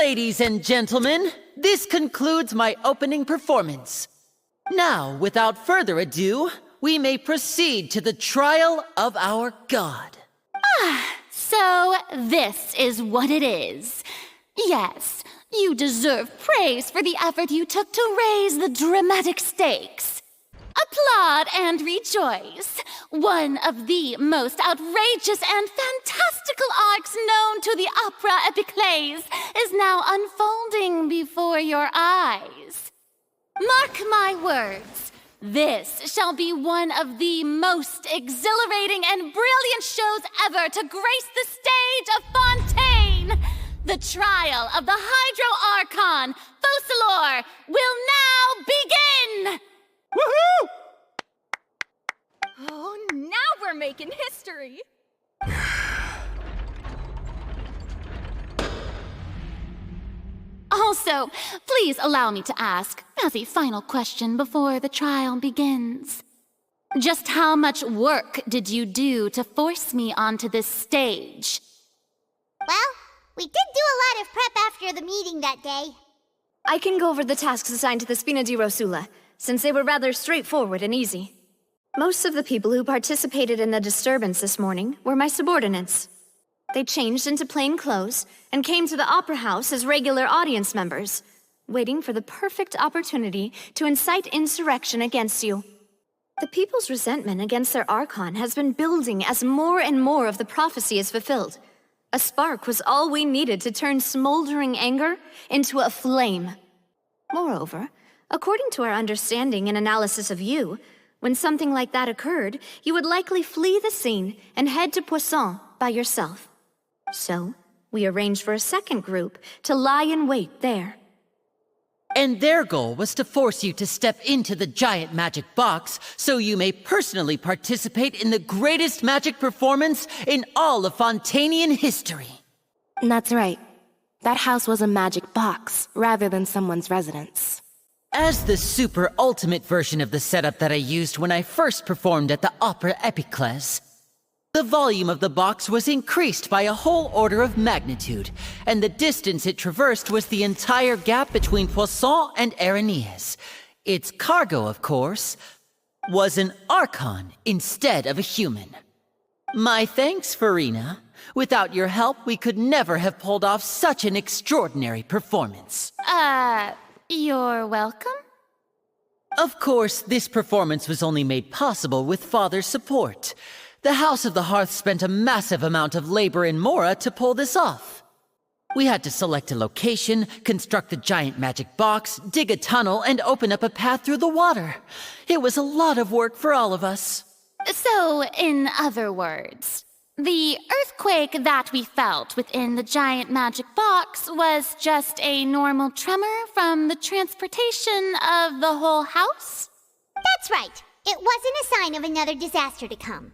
Ladies and gentlemen, this concludes my opening performance. Now, without further ado, we may proceed to the trial of our god. So this is what it is. Yes, you deserve praise for the effort you took to raise the dramatic stakes. Applaud and rejoice. One of the most outrageous and fantastical arcs known to the Opera Epiclese is now unfolding before your eyes. Mark my words, this shall be one of the most exhilarating and brilliant shows ever to grace the stage of Fontaine. The trial of the Hydro Archon, Focalor, will now begin! Woohoo! Oh, now we're making history! Also, please allow me to ask, as a final question before the trial begins. Just how much work did you do to force me onto this stage? Well, we did do a lot of prep after the meeting that day. I can go over the tasks assigned to the Spina di Rosula, since they were rather straightforward and easy. Most of the people who participated in the disturbance this morning were my subordinates. They changed into plain clothes and came to the Opera House as regular audience members, waiting for the perfect opportunity to incite insurrection against you. The people's resentment against their Archon has been building as more and more of the prophecy is fulfilled. A spark was all we needed to turn smoldering anger into a flame. Moreover, according to our understanding and analysis of you, when something like that occurred, you would likely flee the scene and head to Poisson by yourself. So, we arranged for a second group to lie in wait there. And their goal was to force you to step into the giant magic box so you may personally participate in the greatest magic performance in all of Fontainian history. That's right. That house was a magic box, rather than someone's residence. As the super ultimate version of the setup that I used when I first performed at the Opera Epiclese, the volume of the box was increased by a whole order of magnitude, and the distance it traversed was the entire gap between Poisson and Aranias. Its cargo, of course, was an Archon instead of a human. My thanks, Farina. Without your help, we could never have pulled off such an extraordinary performance. You're welcome? Of course, this performance was only made possible with Father's support. The House of the Hearth spent a massive amount of labor in Mora to pull this off. We had to select a location, construct the giant magic box, dig a tunnel, and open up a path through the water. It was a lot of work for all of us. So, in other words, the earthquake that we felt within the giant magic box was just a normal tremor from the transportation of the whole house? That's right. It wasn't a sign of another disaster to come.